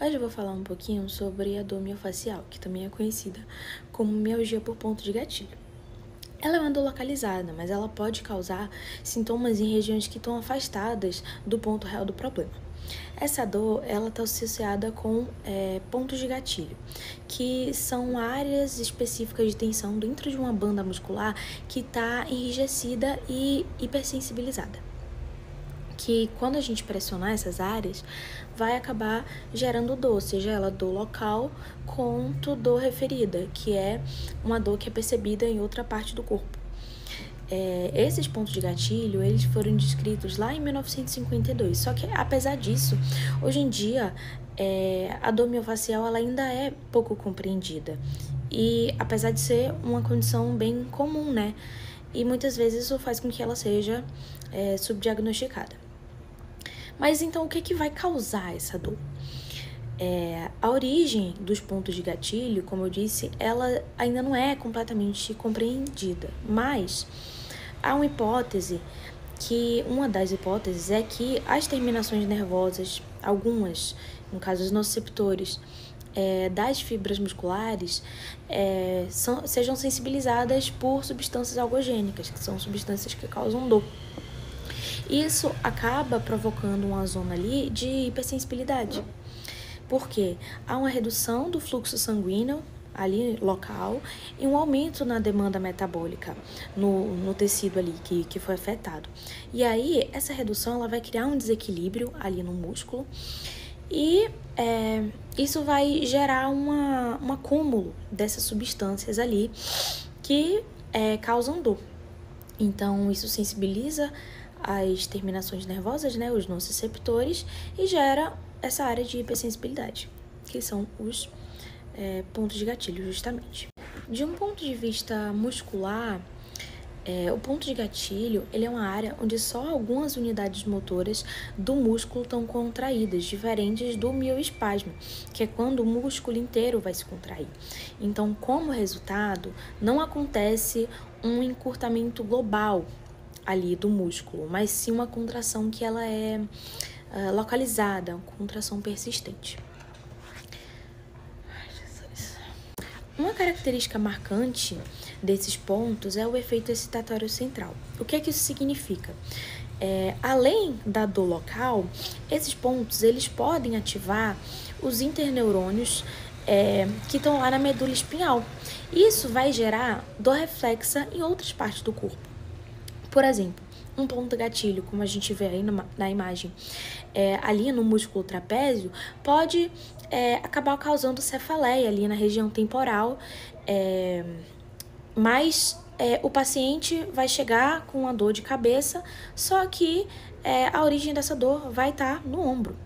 Hoje eu vou falar um pouquinho sobre a dor miofascial, que também é conhecida como mialgia por ponto de gatilho. Ela é uma dor localizada, mas ela pode causar sintomas em regiões que estão afastadas do ponto real do problema. Essa dor, ela está associada com pontos de gatilho, que são áreas específicas de tensão dentro de uma banda muscular que está enrijecida e hipersensibilizada. Que quando a gente pressionar essas áreas, vai acabar gerando dor, seja ela dor local quanto dor referida, que é uma dor que é percebida em outra parte do corpo. Esses pontos de gatilho, eles foram descritos lá em 1952, só que apesar disso, hoje em dia, a dor miofascial ela ainda é pouco compreendida, e apesar de ser uma condição bem comum, né, e muitas vezes isso faz com que ela seja subdiagnosticada. Mas então, o que vai causar essa dor? A origem dos pontos de gatilho, como eu disse, ela ainda não é completamente compreendida, mas há uma hipótese uma das hipóteses é que as terminações nervosas, algumas, no caso os nociceptores, das fibras musculares sejam sensibilizadas por substâncias algogênicas, que são substâncias que causam dor. Isso acaba provocando uma zona ali de hipersensibilidade, porque há uma redução do fluxo sanguíneo ali local e um aumento na demanda metabólica no tecido ali que foi afetado. E aí, essa redução ela vai criar um desequilíbrio ali no músculo e isso vai gerar um acúmulo dessas substâncias ali que causam dor. Então, isso sensibiliza as terminações nervosas, né, os nociceptores, e gera essa área de hipersensibilidade, que são os pontos de gatilho, justamente. De um ponto de vista muscular, o ponto de gatilho ele é uma área onde só algumas unidades motoras do músculo estão contraídas, diferentes do mioespasmo, que é quando o músculo inteiro vai se contrair. Então, como resultado, não acontece um encurtamento global ali do músculo, mas sim uma contração que ela é localizada, uma contração persistente. Uma característica marcante desses pontos é o efeito excitatório central. O que é que isso significa? Além da dor local, esses pontos eles podem ativar os interneurônios que estão lá na medula espinhal. Isso vai gerar dor reflexa em outras partes do corpo. Por exemplo, um ponto gatilho, como a gente vê aí na imagem, ali no músculo trapézio, pode acabar causando cefaleia ali na região temporal, mas o paciente vai chegar com uma dor de cabeça, só que a origem dessa dor vai estar no ombro.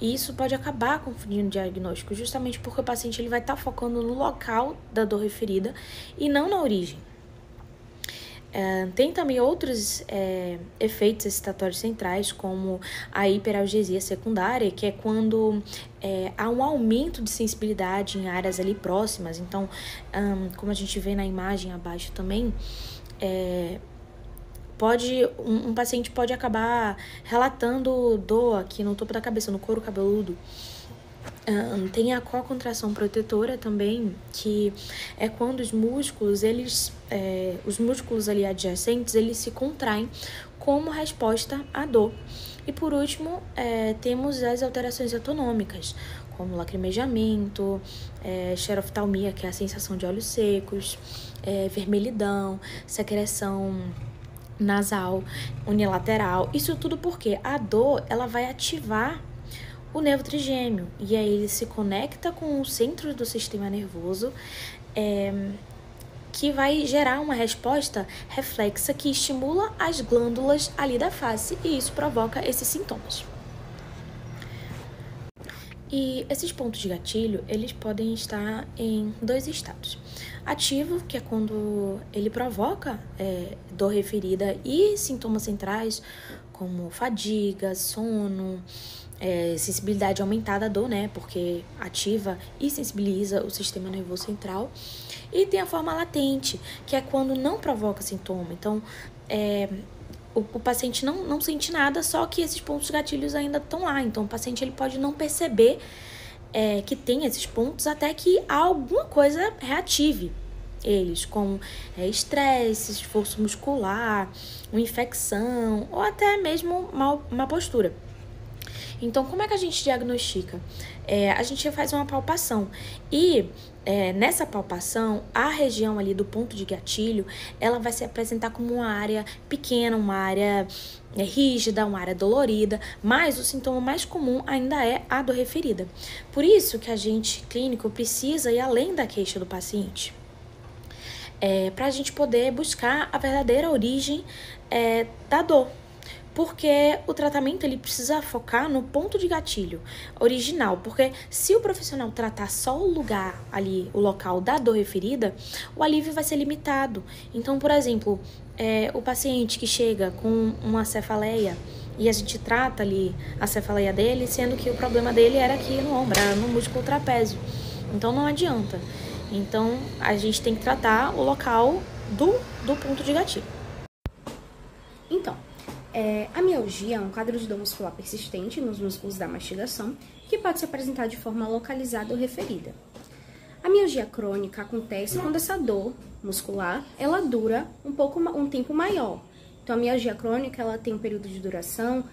E isso pode acabar confundindo o diagnóstico, justamente porque o paciente ele vai estar focando no local da dor referida e não na origem. Tem também outros efeitos excitatórios centrais, como a hiperalgesia secundária, que é quando há um aumento de sensibilidade em áreas ali próximas. Então, como a gente vê na imagem abaixo também, um paciente pode acabar relatando dor aqui no topo da cabeça, no couro cabeludo. Tem a cocontração protetora também, que é quando os músculos ali adjacentes, eles se contraem como resposta à dor. E por último, temos as alterações autonômicas, como lacrimejamento, xeroftalmia, que é a sensação de olhos secos, vermelhidão, secreção nasal, unilateral. Isso tudo porque a dor ela vai ativar o nervo trigêmeo, e aí ele se conecta com o centro do sistema nervoso, que vai gerar uma resposta reflexa que estimula as glândulas ali da face, e isso provoca esses sintomas. E esses pontos de gatilho, eles podem estar em dois estados. Ativo, que é quando ele provoca dor referida e sintomas centrais, como fadiga, sono, sensibilidade aumentada à dor, né? Porque ativa e sensibiliza o sistema nervoso central. E tem a forma latente, que é quando não provoca sintoma. Então, o paciente não sente nada, só que esses pontos gatilhos ainda estão lá. Então, o paciente ele pode não perceber que tem esses pontos até que alguma coisa reative eles, como estresse, esforço muscular, uma infecção ou até mesmo má postura. Então, como é que a gente diagnostica? A gente faz uma palpação e nessa palpação, a região ali do ponto de gatilho, ela vai se apresentar como uma área pequena, uma área rígida, uma área dolorida, mas o sintoma mais comum ainda é a dor referida. Por isso que a gente clínico precisa ir além da queixa do paciente, para a gente poder buscar a verdadeira origem da dor. Porque o tratamento ele precisa focar no ponto de gatilho original, porque se o profissional tratar só o lugar ali, o local da dor referida, o alívio vai ser limitado. Então, por exemplo, o paciente que chega com uma cefaleia e a gente trata ali a cefaleia dele, sendo que o problema dele era aqui no ombro, era no músculo trapézio. Então, não adianta. Então, a gente tem que tratar o local do ponto de gatilho. Então, a mialgia é um quadro de dor muscular persistente nos músculos da mastigação que pode se apresentar de forma localizada ou referida. A mialgia crônica acontece quando essa dor muscular ela dura um tempo maior. Então, a mialgia crônica ela tem um período de duração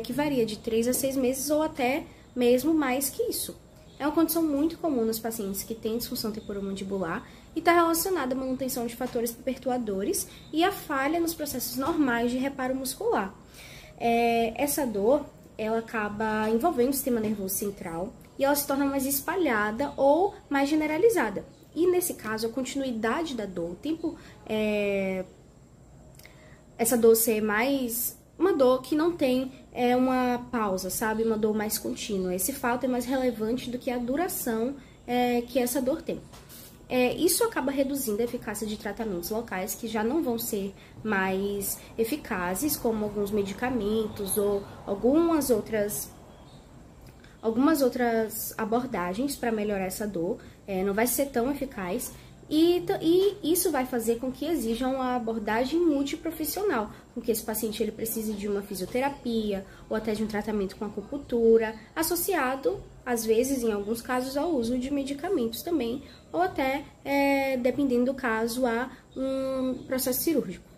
que varia de 3 a 6 meses ou até mesmo mais que isso. É uma condição muito comum nos pacientes que têm disfunção temporomandibular e está relacionada à manutenção de fatores perturbadores e à falha nos processos normais de reparo muscular. Essa dor, ela acaba envolvendo o sistema nervoso central e ela se torna mais espalhada ou mais generalizada. E nesse caso, a continuidade da dor, o tempo, essa dor ser mais uma dor que não tem uma pausa, sabe? Uma dor mais contínua. Esse fato é mais relevante do que a duração que essa dor tem. Isso acaba reduzindo a eficácia de tratamentos locais que já não vão ser mais eficazes, como alguns medicamentos ou algumas outras abordagens para melhorar essa dor. Não vai ser tão eficaz. E isso vai fazer com que exija uma abordagem multiprofissional, com que esse paciente ele precise de uma fisioterapia ou até de um tratamento com acupuntura, associado, às vezes, em alguns casos, ao uso de medicamentos também, ou até, dependendo do caso, a um processo cirúrgico.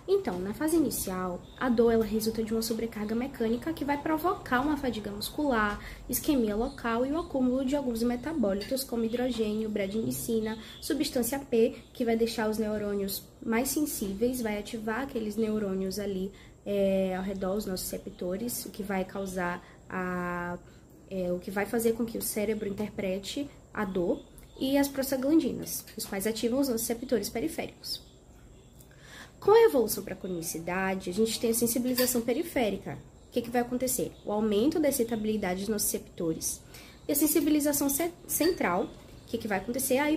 Então, na fase inicial, a dor ela resulta de uma sobrecarga mecânica que vai provocar uma fadiga muscular, isquemia local e o acúmulo de alguns metabólitos como hidrogênio, bradimicina, substância P, que vai deixar os neurônios mais sensíveis, vai ativar aqueles neurônios ali ao redor dos nossos receptores, o que vai causar o que vai fazer com que o cérebro interprete a dor, e as prostaglandinas, os quais ativam os nossos receptores periféricos. Com a evolução para a cronicidade, a gente tem a sensibilização periférica. O que vai acontecer? O aumento da excitabilidade dos nossos receptores. E a sensibilização central, o que vai acontecer? A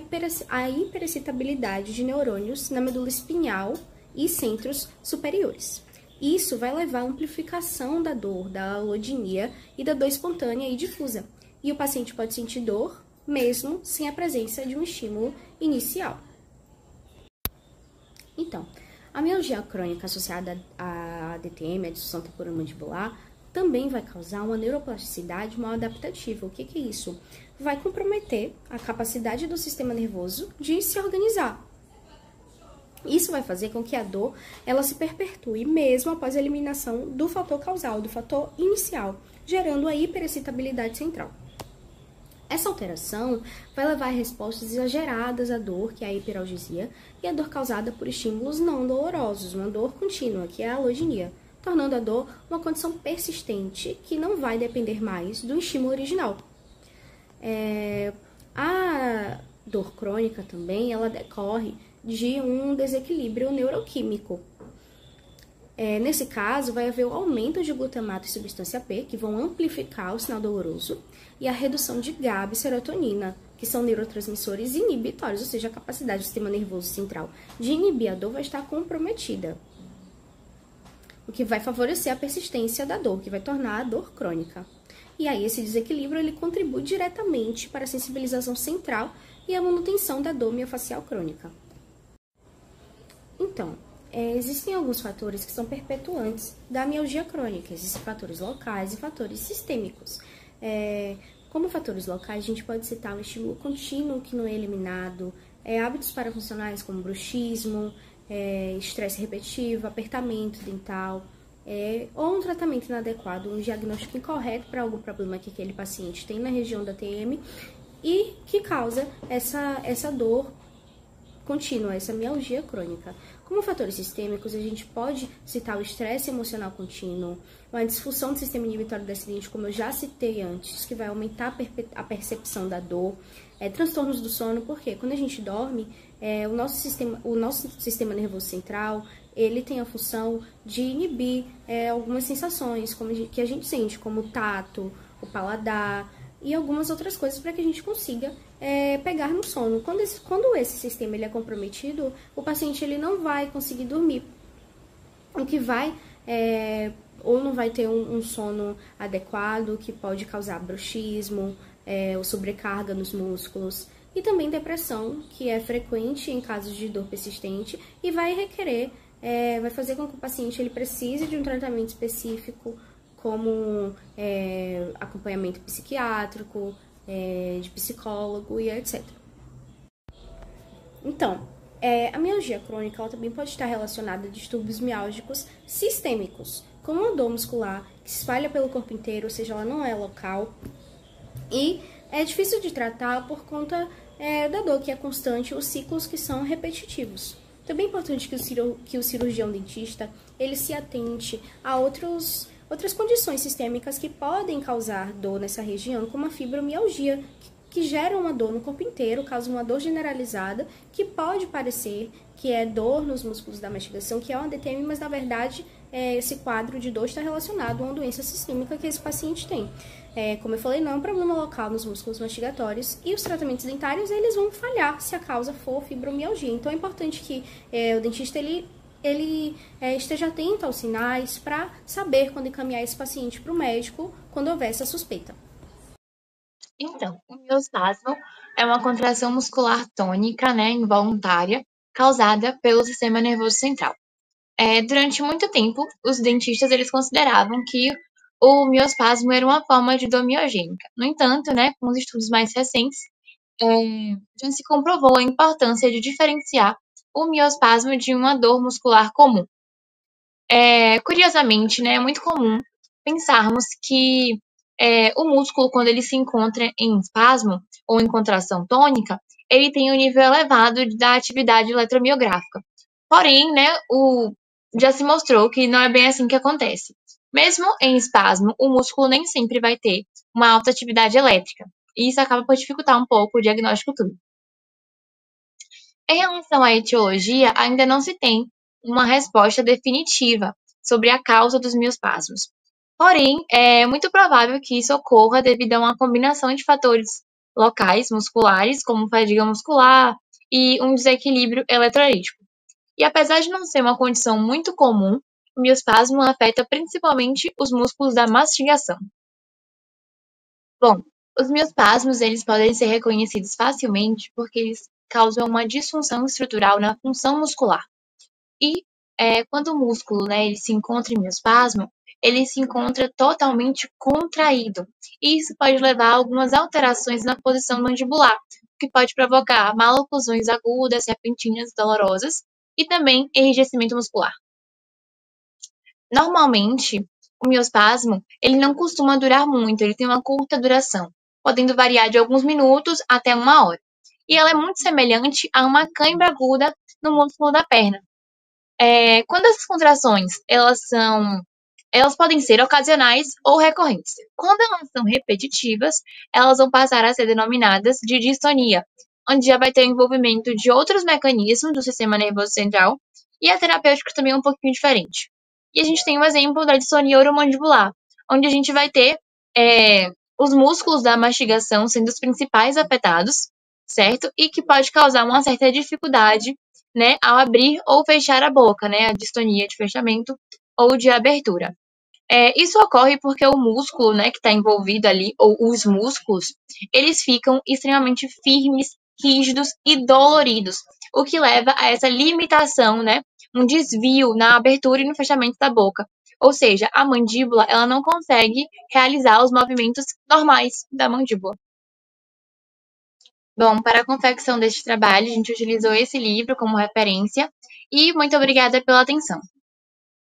hiperexcitabilidade de neurônios na medula espinhal e centros superiores. Isso vai levar à amplificação da dor, da alodinia e da dor espontânea e difusa. E o paciente pode sentir dor mesmo sem a presença de um estímulo inicial. Então, a mialgia crônica associada à DTM, a disfunção temporomandibular, também vai causar uma neuroplasticidade mal adaptativa. O que é isso? Vai comprometer a capacidade do sistema nervoso de se organizar. Isso vai fazer com que a dor ela se perpetue mesmo após a eliminação do fator causal, do fator inicial, gerando a hiperexcitabilidade central. Essa alteração vai levar a respostas exageradas à dor, que é a hiperalgesia, e a dor causada por estímulos não dolorosos, uma dor contínua, que é a alodinia, tornando a dor uma condição persistente que não vai depender mais do estímulo original. A dor crônica também, ela decorre de um desequilíbrio neuroquímico. Nesse caso, vai haver o aumento de glutamato e substância P, que vão amplificar o sinal doloroso, e a redução de GABA e serotonina, que são neurotransmissores inibitórios, ou seja, a capacidade do sistema nervoso central de inibir a dor vai estar comprometida, o que vai favorecer a persistência da dor, que vai tornar a dor crônica. E aí, esse desequilíbrio ele contribui diretamente para a sensibilização central e a manutenção da dor miofascial crônica. Então, Existem alguns fatores que são perpetuantes da mialgia crônica. Existem fatores locais e fatores sistêmicos. Como fatores locais, a gente pode citar um estímulo contínuo que não é eliminado, hábitos parafuncionais como bruxismo, estresse repetitivo, apertamento dental, ou um tratamento inadequado, um diagnóstico incorreto para algum problema que aquele paciente tem na região da TM e que causa essa dor contínua, essa mialgia crônica. Como fatores sistêmicos, a gente pode citar o estresse emocional contínuo, uma disfunção do sistema inibitório do acidente, como eu já citei antes, que vai aumentar a percepção da dor, transtornos do sono, porque quando a gente dorme, o nosso sistema nervoso central, ele tem a função de inibir algumas sensações que a gente sente, como o tato, o paladar, e algumas outras coisas para que a gente consiga pegar no sono. Quando esse sistema ele é comprometido, o paciente ele não vai conseguir dormir, o que vai ou não vai ter um sono adequado, que pode causar bruxismo, ou sobrecarga nos músculos, e também depressão, que é frequente em casos de dor persistente e vai requerer, vai fazer com que o paciente ele precise de um tratamento específico, como acompanhamento psiquiátrico, de psicólogo e etc. Então, a mialgia crônica ela também pode estar relacionada a distúrbios miálgicos sistêmicos, como uma dor muscular que se espalha pelo corpo inteiro, ou seja, ela não é local, e é difícil de tratar por conta da dor que é constante, os ciclos que são repetitivos. Também é importante que o cirurgião dentista ele se atente a outras condições sistêmicas que podem causar dor nessa região, como a fibromialgia, que gera uma dor no corpo inteiro, causa uma dor generalizada, que pode parecer que é dor nos músculos da mastigação, que é uma DTM, mas na verdade esse quadro de dor está relacionado a uma doença sistêmica que esse paciente tem. Como eu falei, não é um problema local nos músculos mastigatórios, e os tratamentos dentários eles vão falhar se a causa for fibromialgia. Então é importante que o dentista ele esteja atento aos sinais para saber quando encaminhar esse paciente para o médico quando houver essa suspeita. Então, o miospasmo é uma contração muscular tônica, né, involuntária, causada pelo sistema nervoso central. Durante muito tempo, os dentistas eles consideravam que o miospasmo era uma forma de dor miogênica. No entanto, né, com os estudos mais recentes, já se comprovou a importância de diferenciar o miospasmo de uma dor muscular comum. Curiosamente, né, é muito comum pensarmos que o músculo, quando ele se encontra em espasmo ou em contração tônica, ele tem um nível elevado da atividade eletromiográfica. Porém, né, já se mostrou que não é bem assim que acontece. Mesmo em espasmo, o músculo nem sempre vai ter uma alta atividade elétrica, e isso acaba por dificultar um pouco o diagnóstico clínico. Em relação à etiologia, ainda não se tem uma resposta definitiva sobre a causa dos miospasmos. Porém, é muito provável que isso ocorra devido a uma combinação de fatores locais, musculares, como fadiga muscular e um desequilíbrio eletrolítico. E apesar de não ser uma condição muito comum, o miospasmo afeta principalmente os músculos da mastigação. Bom, os miospasmos eles podem ser reconhecidos facilmente porque eles causam uma disfunção estrutural na função muscular. E quando o músculo, né, ele se encontra em miospasmo, ele se encontra totalmente contraído. E isso pode levar a algumas alterações na posição mandibular, o que pode provocar maloclusões agudas, repentinas, dolorosas e também enrijecimento muscular. Normalmente, o miospasmo ele não costuma durar muito, ele tem uma curta duração, podendo variar de alguns minutos até 1 hora. E ela é muito semelhante a uma cãibra aguda no músculo da perna. Quando essas contrações elas podem ser ocasionais ou recorrentes. Quando elas são repetitivas, elas vão passar a ser denominadas de distonia, onde já vai ter o envolvimento de outros mecanismos do sistema nervoso central e a terapêutica também é um pouquinho diferente. E a gente tem um exemplo da distonia oromandibular, onde a gente vai ter os músculos da mastigação sendo os principais afetados, certo? E que pode causar uma certa dificuldade, né, ao abrir ou fechar a boca, né, a distonia de fechamento ou de abertura. Isso ocorre porque o músculo, né, que está envolvido ali, ou os músculos, eles ficam extremamente firmes, rígidos e doloridos, o que leva a essa limitação, né? Um desvio na abertura e no fechamento da boca. Ou seja, a mandíbula, ela não consegue realizar os movimentos normais da mandíbula. Bom, para a confecção deste trabalho, a gente utilizou esse livro como referência e muito obrigada pela atenção.